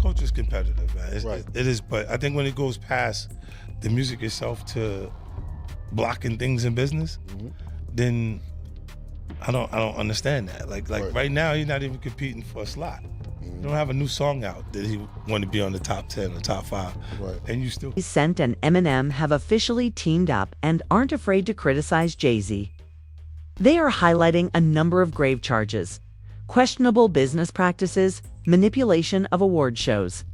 Culture's competitive, man. Right. It is, but I think when it goes past the music itself to blocking things in business, then I don't understand that. Like right now, he's not even competing for a slot. You don't have a new song out that he want to be on the top 10 or top 5. Right. And you still... Cent and Eminem have officially teamed up and aren't afraid to criticize Jay-Z. They are highlighting a number of grave charges: questionable business practices, manipulation of award shows,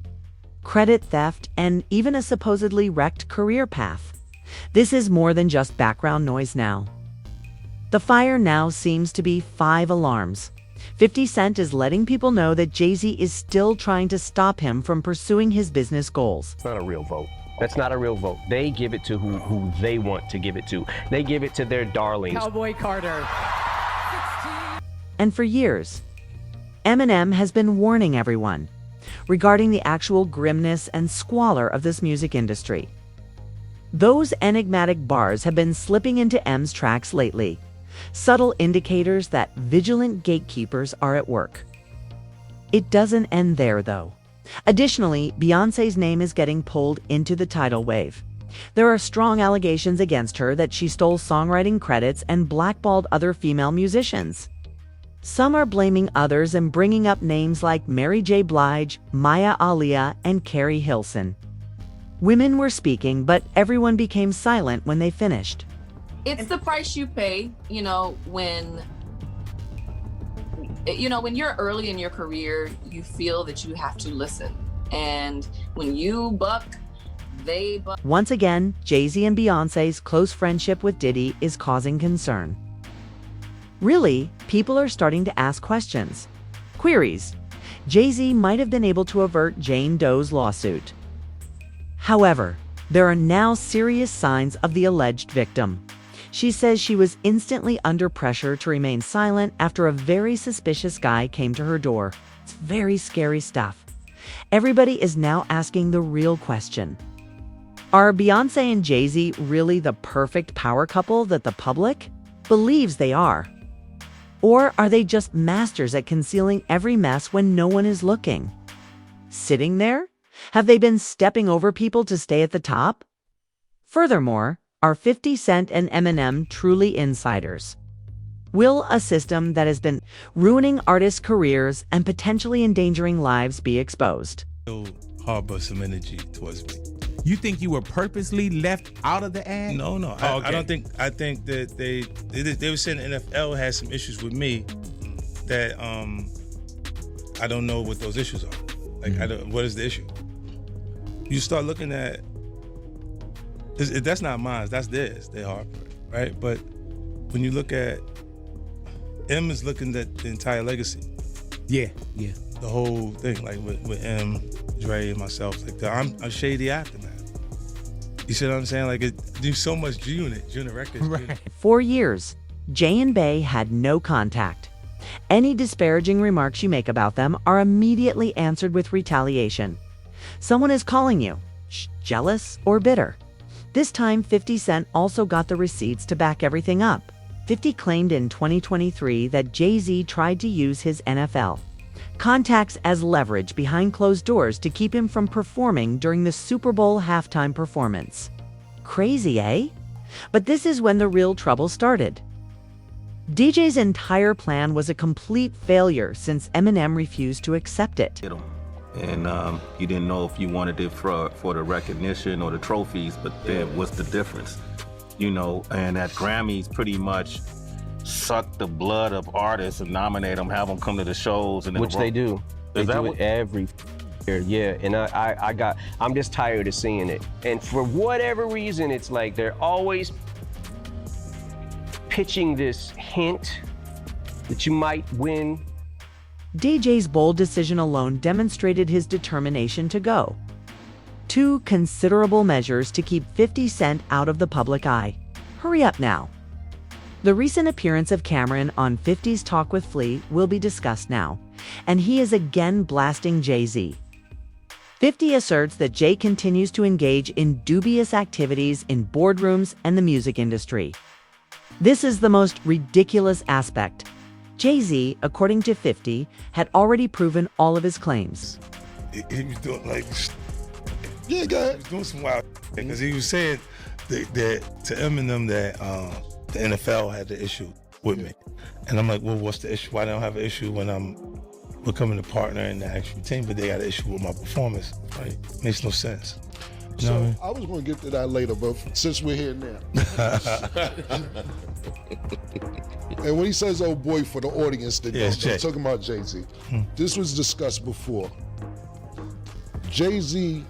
credit theft, and even a supposedly wrecked career path. This is more than just background noise now. The fire now seems to be 5 alarms. 50 Cent is letting people know that Jay-Z is still trying to stop him from pursuing his business goals. It's not a real vote. That's not a real vote. They give it to who they want to give it to. They give it to their darlings. Cowboy Carter. And for years, Eminem has been warning everyone regarding the actual grimness and squalor of this music industry. Those enigmatic bars have been slipping into M's tracks lately, subtle indicators that vigilant gatekeepers are at work. It doesn't end there, though. Additionally, Beyoncé's name is getting pulled into the tidal wave. There are strong allegations against her that she stole songwriting credits and blackballed other female musicians. Some are blaming others and bringing up names like Mary J. Blige, Maya Alia, and Carrie Hilson. Women were speaking, but everyone became silent when they finished. It's the price you pay, when you're early in your career, you feel that you have to listen. And when you buck, they buck. Once again, Jay-Z and Beyoncé's close friendship with Diddy is causing concern. Really, people are starting to ask questions. Queries. Jay-Z might have been able to avert Jane Doe's lawsuit. However, there are now serious signs of the alleged victim. She says she was instantly under pressure to remain silent after a very suspicious guy came to her door. It's very scary stuff. Everybody is now asking the real question. Are Beyoncé and Jay-Z really the perfect power couple that the public believes they are? Or are they just masters at concealing every mess when no one is looking? Sitting there? Have they been stepping over people to stay at the top? Furthermore, are 50 Cent and Eminem truly insiders? Will a system that has been ruining artists' careers and potentially endangering lives be exposed? Still harbor some energy towards me. You think you were purposely left out of the ad? No. Oh, okay. I don't think. I think that they were saying the NFL had some issues with me that I don't know what those issues are. Like, what is the issue? You start looking at that's not mine. That's theirs. They Harper, right? But when you look at M, is looking at the entire legacy. Yeah. The whole thing, like with M, Dre, and myself, like I'm a shady aftermath. You see what I'm saying? Like, there's so much G-Unit Records. Right. For years, J and Bey had no contact. Any disparaging remarks you make about them are immediately answered with retaliation. Someone is calling you jealous or bitter. This time, 50 Cent also got the receipts to back everything up. 50 claimed in 2023 that Jay-Z tried to use his NFL contacts as leverage behind closed doors to keep him from performing during the Super Bowl halftime performance. Crazy, eh? But this is when the real trouble started. DJ's entire plan was a complete failure since Eminem refused to accept it. And you didn't know if you wanted it for the recognition or the trophies, but then what's the difference? And at Grammys pretty much suck the blood of artists and nominate them, have them come to the shows. And Which they do. They do it every year, yeah. And I'm just tired of seeing it. And for whatever reason, it's like they're always pitching this hint that you might win. DJ's bold decision alone demonstrated his determination to go. 2 considerable measures to keep 50 Cent out of the public eye. Hurry up now. The recent appearance of Cameron on 50's Talk with Flea will be discussed now, and he is again blasting Jay-Z. 50 asserts that Jay continues to engage in dubious activities in boardrooms and the music industry. This is the most ridiculous aspect. Jay-Z, according to 50, had already proven all of his claims. he was doing like, Yeah, go he ahead. was doing some wild because he was saying that to Eminem that the NFL had the issue with me, and I'm like, well, what's the issue? Why don't I have an issue when I'm becoming a partner in the actual team, but they got an issue with my performance? Right? Makes no sense. You know what I mean? I was going to get to that later, but since we're here now. And when he says "oh boy" for the audience that Yeah, it's don't know, Jay. talking about Jay-Z. This was discussed before. Jay-Z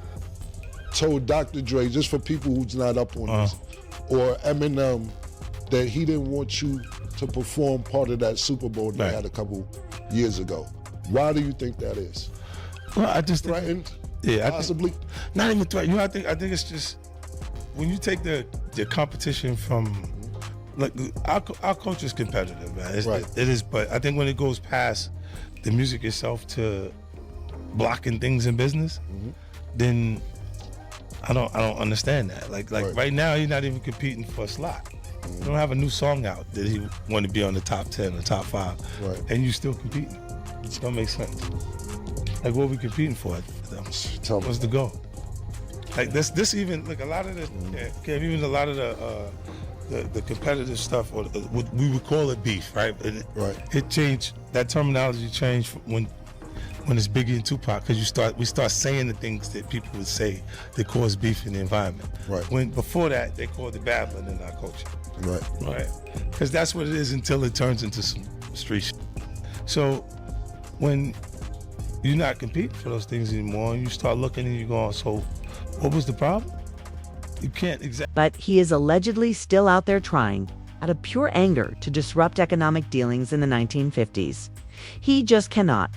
told Dr. Dre, just for people who's not up on this, or Eminem, that he didn't want you to perform part of that Super Bowl they Right. had a couple years ago. Why do you think that is? Well, I just think, Threatened? yeah, Possibly? not even threat. You know, I think it's just when you take the competition from like our culture is competitive, man. Right. It is, but I think when it goes past the music itself to blocking things in business, then I don't understand that. Like right now, he's not even competing for a slot. You don't have a new song out that he want to be on the top 10 or top 5, Right. and you still competing. It don't make sense. Like, what are we competing for? Tell me. What's the goal? Like this even like a lot of the even a lot of the competitive stuff, or what we would call it beef, right? Right. It changed. That terminology changed when it's Biggie and Tupac, because we start saying the things that people would say that cause beef in the environment. Right. When before that they called it babbling in our culture. Right. Right. Because that's what it is until it turns into some street shit. So when you're not competing for those things anymore, and you start looking and you're going, so what was the problem? You can't exactly. But he is allegedly still out there trying, out of pure anger, to disrupt economic dealings in the 1950s. He just cannot,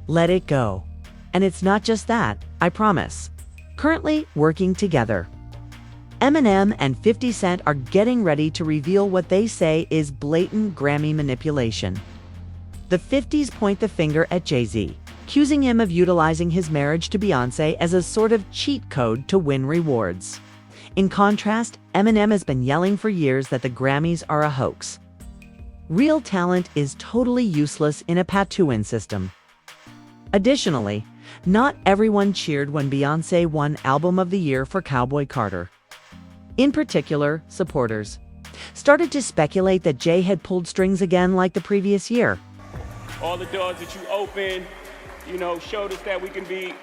let it go. And it's not just that, I promise. Currently working together, Eminem and 50 Cent are getting ready to reveal what they say is blatant Grammy manipulation. The 50s point the finger at Jay-Z, accusing him of utilizing his marriage to Beyoncé as a sort of cheat code to win rewards. In contrast, Eminem has been yelling for years that the Grammys are a hoax. Real talent is totally useless in a Patuin system. Additionally, not everyone cheered when Beyoncé won Album of the Year for Cowboy Carter. In particular, supporters started to speculate that Jay had pulled strings again like the previous year. All the doors that you open, showed us that we can be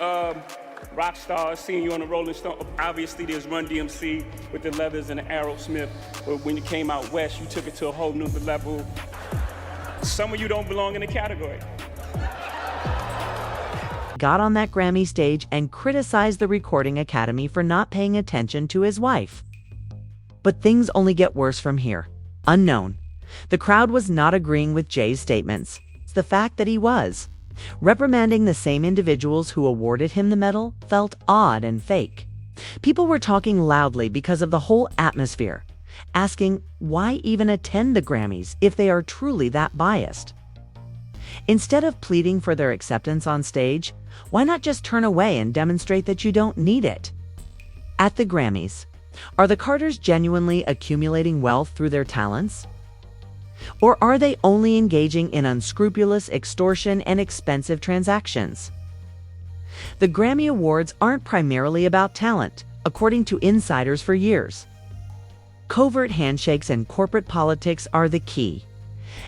rock stars. Seeing you on the Rolling Stone. Obviously, there's Run DMC with the Leathers and the Aerosmith. But when you came out west, you took it to a whole new level. Some of you don't belong in the category. Got on that Grammy stage and criticized the Recording Academy for not paying attention to his wife. But things only get worse from here. Unknown. The crowd was not agreeing with Jay's statements. It's the fact that he was. Reprimanding the same individuals who awarded him the medal felt odd and fake. People were talking loudly because of the whole atmosphere, asking why even attend the Grammys if they are truly that biased. Instead of pleading for their acceptance on stage, why not just turn away and demonstrate that you don't need it? At the Grammys, are the Carters genuinely accumulating wealth through their talents? Or are they only engaging in unscrupulous extortion and expensive transactions? The Grammy Awards aren't primarily about talent, according to insiders for years. Covert handshakes and corporate politics are the key.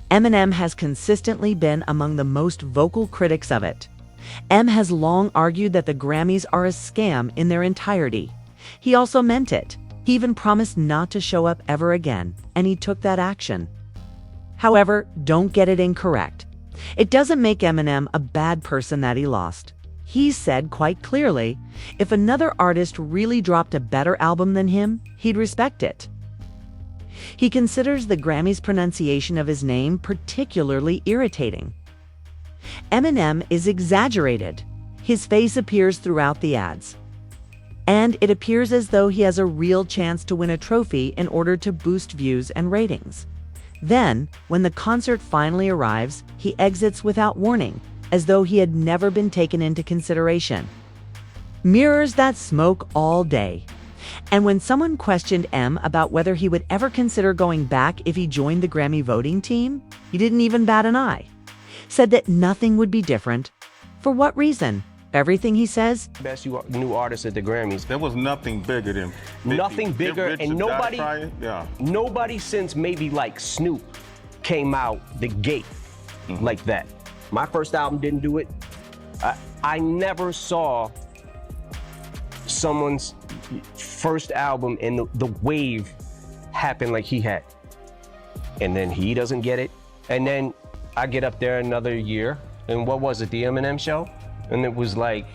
Eminem has consistently been among the most vocal critics of it. M has long argued that the Grammys are a scam in their entirety. He also meant it. He even promised not to show up ever again, and he took that action. However, don't get it incorrect. It doesn't make Eminem a bad person that he lost. He said quite clearly, if another artist really dropped a better album than him, he'd respect it. He considers the Grammys' pronunciation of his name particularly irritating. Eminem is exaggerated. His face appears throughout the ads. And it appears as though he has a real chance to win a trophy in order to boost views and ratings. Then, when the concert finally arrives, he exits without warning, as though he had never been taken into consideration. Mirrors that smoke all day. And when someone questioned M about whether he would ever consider going back if he joined the Grammy voting team, he didn't even bat an eye. Said that nothing would be different. For what reason? Everything he says? Best new artist at the Grammys. There was nothing bigger than 50. Nothing bigger, Get Rich and or Die nobody, Trying. Yeah. nobody since maybe like Snoop came out the gate like that. My first album didn't do it. I never saw someone's first album and the wave happen like he had. And then he doesn't get it. And then I get up there another year, and what was it, the Eminem show? And it was like,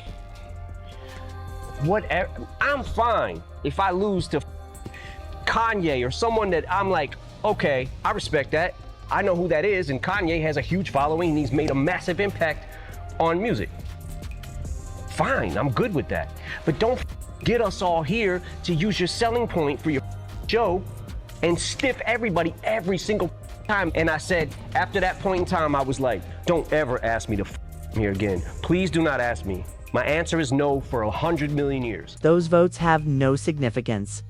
whatever, I'm fine if I lose to Kanye or someone that I'm like, okay, I respect that. I know who that is, and Kanye has a huge following and he's made a massive impact on music. Fine, I'm good with that. But don't get us all here to use your selling point for your show and stiff everybody every single time. And I said, after that point in time, I was like, don't ever ask me to here again. Please do not ask me. My answer is no for 100 million years. Those votes have no significance.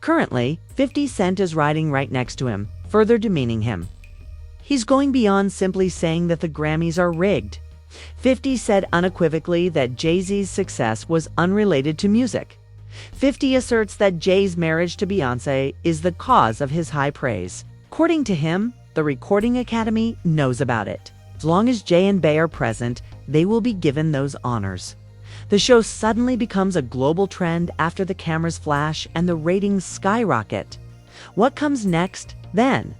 Currently, 50 Cent is riding right next to him, further demeaning him. He's going beyond simply saying that the Grammys are rigged. 50 said unequivocally that Jay-Z's success was unrelated to music. 50 asserts that Jay's marriage to Beyoncé is the cause of his high praise. According to him, the Recording Academy knows about it. As long as Jay and Bey are present, they will be given those honors. The show suddenly becomes a global trend after the cameras flash and the ratings skyrocket. What comes next, then?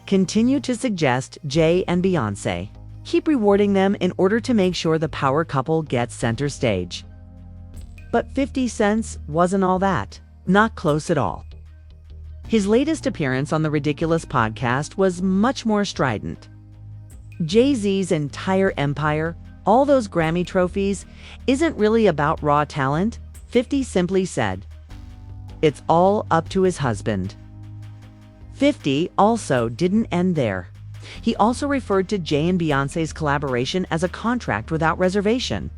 Continue to suggest Jay and Beyoncé. Keep rewarding them in order to make sure the power couple gets center stage. But 50 Cent wasn't all that. Not close at all. His latest appearance on the Ridiculous podcast was much more strident. Jay-Z's entire empire, all those Grammy trophies, isn't really about raw talent, 50 simply said. It's all up to his husband. 50 also didn't end there. He also referred to Jay and Beyoncé's collaboration as a contract without reservation.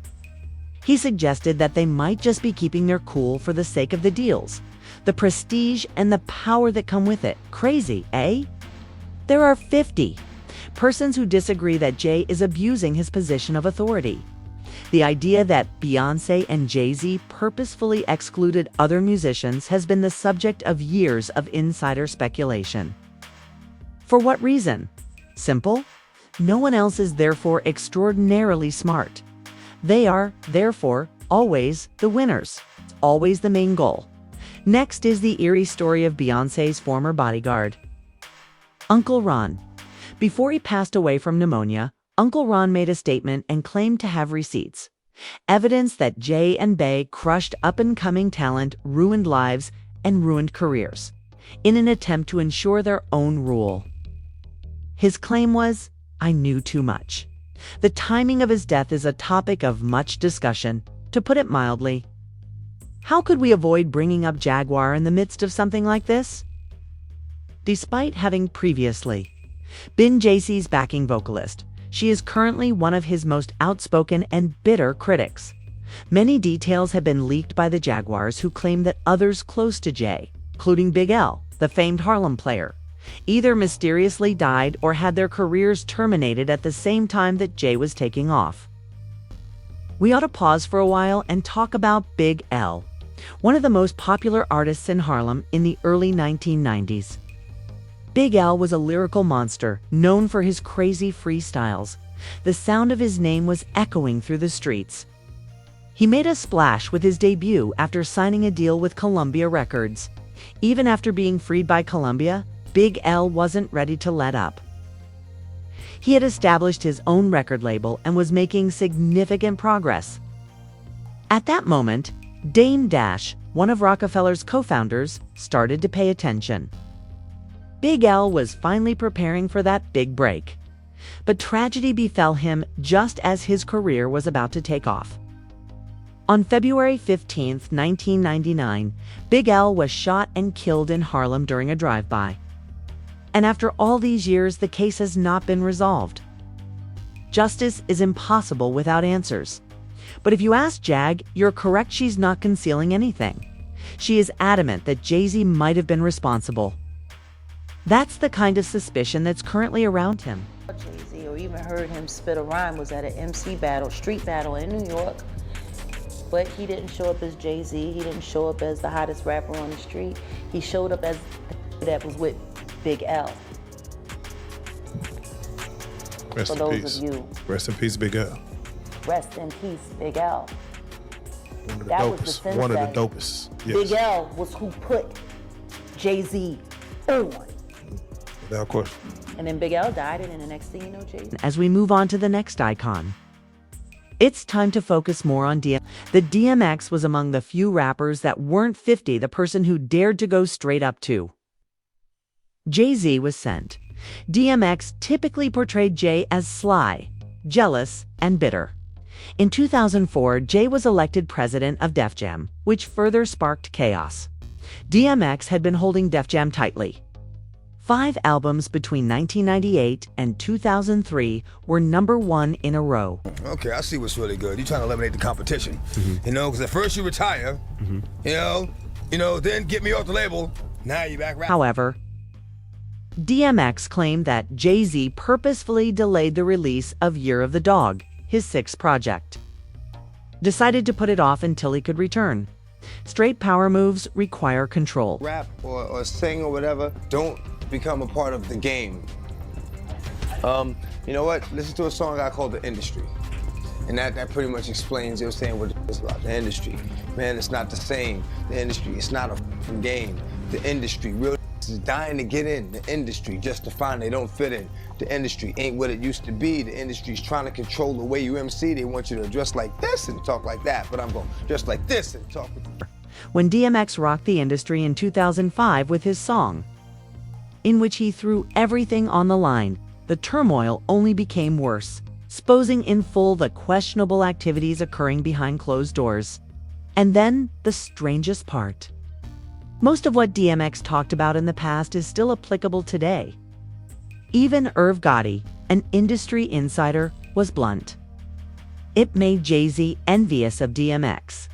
He suggested that they might just be keeping their cool for the sake of the deals, the prestige and the power that come with it. Crazy, eh? There are 50 persons who disagree that Jay is abusing his position of authority. The idea that Beyoncé and Jay-Z purposefully excluded other musicians has been the subject of years of insider speculation. For what reason? Simple. No one else is therefore extraordinarily smart. They are, therefore, always the winners. Always the main goal. Next is the eerie story of Beyoncé's former bodyguard, Uncle Ron. Before he passed away from pneumonia, Uncle Ron made a statement and claimed to have receipts. Evidence that Jay and Bey crushed up-and-coming talent, ruined lives, and ruined careers, in an attempt to ensure their own rule. His claim was, I knew too much. The timing of his death is a topic of much discussion, to put it mildly. How could we avoid bringing up Jaguar in the midst of something like this? Despite having previously been Jay-Z's backing vocalist, she is currently one of his most outspoken and bitter critics. Many details have been leaked by the Jaguars, who claim that others close to Jay, including Big L, the famed Harlem player, either mysteriously died or had their careers terminated at the same time that Jay was taking off. We ought to pause for a while and talk about Big L, one of the most popular artists in Harlem in the early 1990s. Big L was a lyrical monster, known for his crazy freestyles. The sound of his name was echoing through the streets. He made a splash with his debut after signing a deal with Columbia Records. Even after being freed by Columbia, Big L wasn't ready to let up. He had established his own record label and was making significant progress. At that moment, Dame Dash, one of Rockefeller's co-founders, started to pay attention. Big L was finally preparing for that big break. But tragedy befell him just as his career was about to take off. On February 15, 1999, Big L was shot and killed in Harlem during a drive-by. And after all these years, the case has not been resolved. Justice is impossible without answers. But if you ask Jag, you're correct, she's not concealing anything. She is adamant that Jay-Z might have been responsible. That's the kind of suspicion that's currently around him. Jay-Z or even heard him spit a rhyme was at an MC battle, street battle in New York. But he didn't show up as Jay-Z. He didn't show up as the hottest rapper on the street. He showed up as the that was with Big L. Rest For in those peace. of you, Rest in peace, Big L. rest in peace, Big L. One of the That was the dopest. sensei. One of the dopest. Yes. Big L was who put Jay-Z on. Without question. And then Big L died, and then the next thing you know, Jay-Z. As we move on to the next icon, it's time to focus more on DMX. The DMX was among the few rappers that weren't 50, the person who dared to go straight up to. Jay-Z was Cent. DMX typically portrayed Jay as sly, jealous, and bitter. In 2004, Jay was elected president of Def Jam, which further sparked chaos. DMX had been holding Def Jam tightly. 5 albums between 1998 and 2003 were #1 in a row. Okay, I see what's really good. You're trying to eliminate the competition, you know, because at first you retire, you know, then get me off the label. Now you back rapping. However, DMX claimed that Jay-Z purposefully delayed the release of Year of the Dog, his 6th project. Decided to put it off until he could return. Straight power moves require control. Rap or sing or whatever, don't become a part of the game. You know what? Listen to a song I called The Industry. And that pretty much explains, you know what I'm saying, what it's about. The industry. Man, it's not the same. The industry, it's not a f***ing game. The industry, real is dying to get in the industry just to find they don't fit in. The industry ain't what it used to be. The industry's trying to control the way you MC. They want you to dress like this and talk like that, but I'm going to dress like this and talk with you. When DMX rocked the industry in 2005 with his song, in which he threw everything on the line, the turmoil only became worse, exposing in full the questionable activities occurring behind closed doors. And then, the strangest part. Most of what DMX talked about in the past is still applicable today. Even Irv Gotti, an industry insider, was blunt. It made Jay-Z envious of DMX.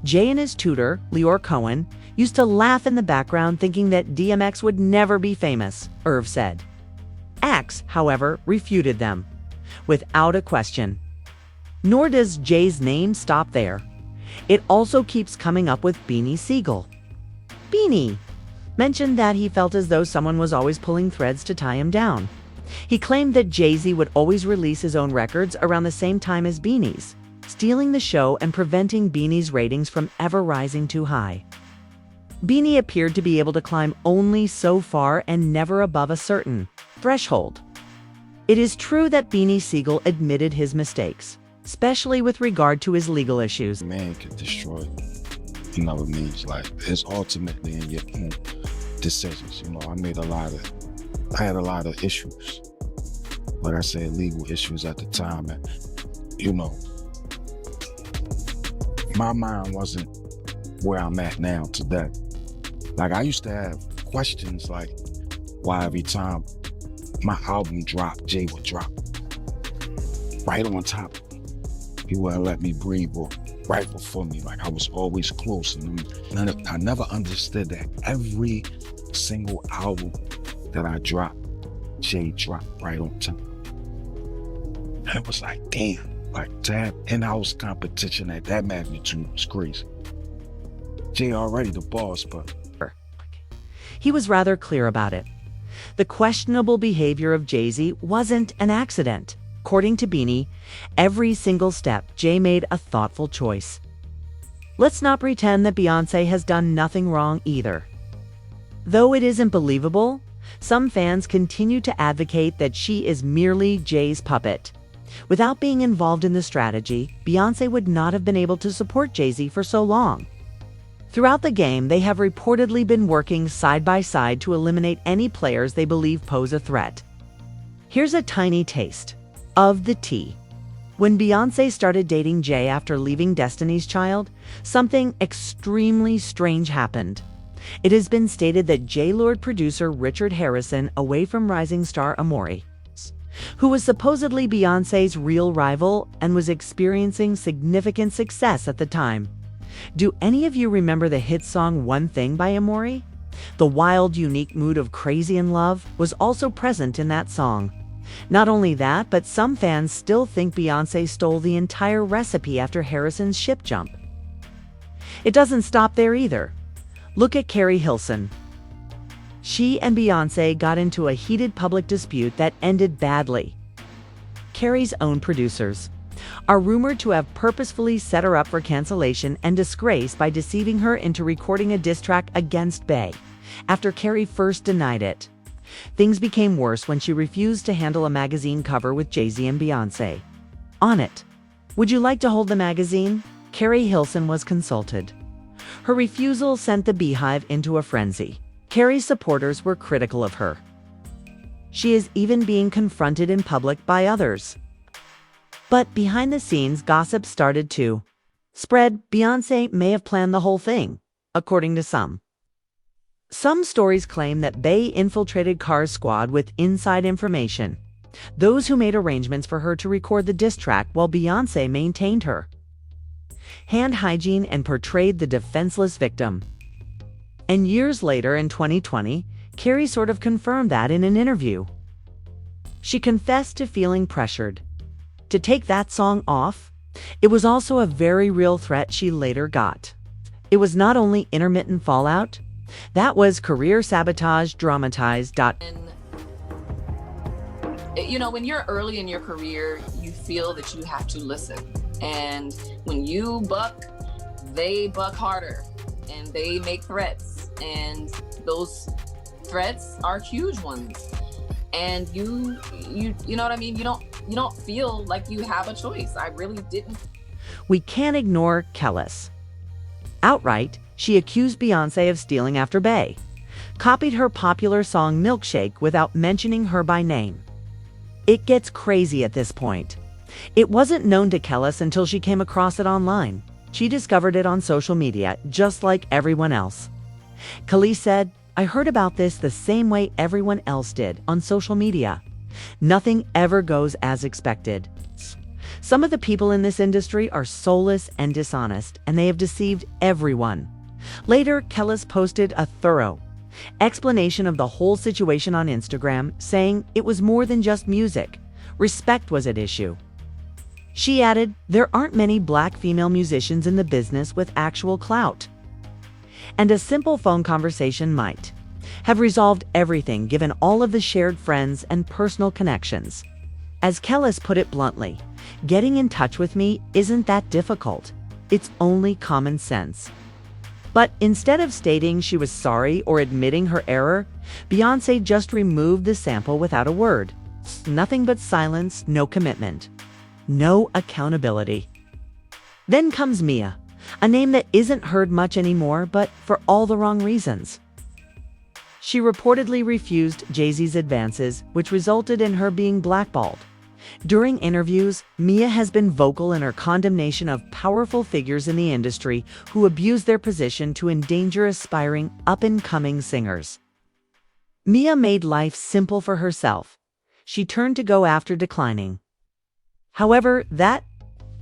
Jay and his tutor, Leor Cohen, used to laugh in the background thinking that DMX would never be famous, Irv said. X, however, refuted them, without a question. Nor does Jay's name stop there. It also keeps coming up with Beanie Siegel. Beanie mentioned that he felt as though someone was always pulling threads to tie him down. He claimed that Jay-Z would always release his own records around the same time as Beanie's, stealing the show and preventing Beanie's ratings from ever rising too high. Beanie appeared to be able to climb only so far and never above a certain threshold. It is true that Beanie Siegel admitted his mistakes, especially with regard to his legal issues. Man can destroy, you know what I mean? Like, it's ultimately in your own decisions. You know, I had a lot of issues. Like I said, legal issues at the time. And, you know, my mind wasn't where I'm at now today. Like, I used to have questions like why every time my album dropped, Jay would drop right on top. He wouldn't let me breathe or right before me. Like, I was always close. And I never understood that every single album that I dropped, Jay dropped right on top. And it was like, damn, like to have in-house competition at that magnitude was crazy. Jay already the boss, but he was rather clear about it. The questionable behavior of Jay-Z wasn't an accident. According to Beanie, every single step, Jay made a thoughtful choice. Let's not pretend that Beyoncé has done nothing wrong either. Though it isn't believable, some fans continue to advocate that she is merely Jay's puppet. Without being involved in the strategy, Beyoncé would not have been able to support Jay-Z for so long. Throughout the game, they have reportedly been working side by side to eliminate any players they believe pose a threat. Here's a tiny taste of the tea. When Beyoncé started dating Jay after leaving Destiny's Child, something extremely strange happened. It has been stated that Jay lured producer Richard Harrison away from rising star Amaury, who was supposedly Beyoncé's real rival and was experiencing significant success at the time. Do any of you remember the hit song One Thing by Amaury? The wild, unique mood of crazy in love was also present in that song. Not only that, but some fans still think Beyoncé stole the entire recipe after Harrison's ship jump. It doesn't stop there either. Look at Carrie Hilson. She and Beyoncé got into a heated public dispute that ended badly. Carrie's own producers are rumored to have purposefully set her up for cancellation and disgrace by deceiving her into recording a diss track against Bey, after Carrie first denied it. Things became worse when she refused to handle a magazine cover with Jay-Z and Beyoncé on it. Would you like to hold the magazine? Carrie Hilson was consulted. Her refusal sent the Beehive into a frenzy. Carrie's supporters were critical of her. She is even being confronted in public by others. But behind the scenes, gossip started to spread. Beyoncé may have planned the whole thing, according to some. Some stories claim that Bey infiltrated Carr's squad with inside information, those who made arrangements for her to record the diss track while Beyoncé maintained her hand hygiene and portrayed the defenseless victim. And years later, in 2020, Carrie sort of confirmed that in an interview. She confessed to feeling pressured to take that song off. It was also a very real threat she later got. It was not only intermittent fallout, that was career sabotage dramatized. When you're early in your career, you feel that you have to listen. And when you buck, they buck harder and they make threats. And those threats are huge ones. And you know what I mean? You don't feel like you have a choice. I really didn't. We can't ignore Kellis. Outright, she accused Beyoncé of stealing after Bey, copied her popular song Milkshake without mentioning her by name. It gets crazy at this point. It wasn't known to Kellis until she came across it online. She discovered it on social media, just like everyone else. Kellis said, "I heard about this the same way everyone else did, on social media. Nothing ever goes as expected. Some of the people in this industry are soulless and dishonest, and they have deceived everyone." Later, Kellis posted a thorough explanation of the whole situation on Instagram, saying it was more than just music. Respect was at issue. She added, "There aren't many black female musicians in the business with actual clout. And a simple phone conversation might have resolved everything given all of the shared friends and personal connections." As Kellis put it bluntly, "Getting in touch with me isn't that difficult. It's only common sense." But instead of stating she was sorry or admitting her error, Beyoncé just removed the sample without a word. Nothing but silence, no commitment, no accountability. Then comes Mia, a name that isn't heard much anymore, but for all the wrong reasons. She reportedly refused Jay-Z's advances, which resulted in her being blackballed. During interviews, Mia has been vocal in her condemnation of powerful figures in the industry who abuse their position to endanger aspiring, up-and-coming singers. Mia made life simple for herself. She turned to go after declining. However, that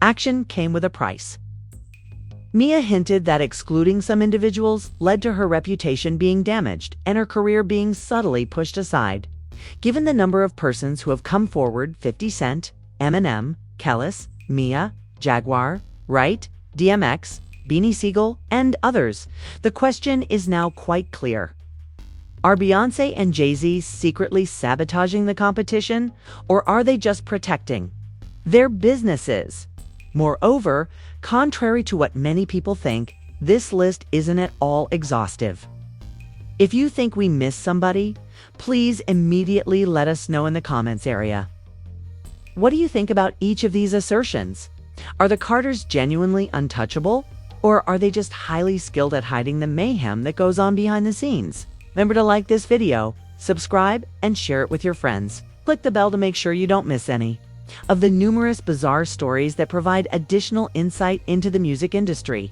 action came with a price. Mia hinted that excluding some individuals led to her reputation being damaged and her career being subtly pushed aside. Given the number of persons who have come forward, 50 Cent, Eminem, Kellis, Mia, Jaguar, Wright, DMX, Beanie Sigel, and others, the question is now quite clear. Are Beyoncé and Jay-Z secretly sabotaging the competition, or are they just protecting their businesses? Moreover, contrary to what many people think, this list isn't at all exhaustive. If you think we missed somebody, please immediately let us know in the comments area. What do you think about each of these assertions? Are the Carters genuinely untouchable, or are they just highly skilled at hiding the mayhem that goes on behind the scenes? Remember to like this video, subscribe, and share it with your friends. Click the bell to make sure you don't miss any of the numerous bizarre stories that provide additional insight into the music industry.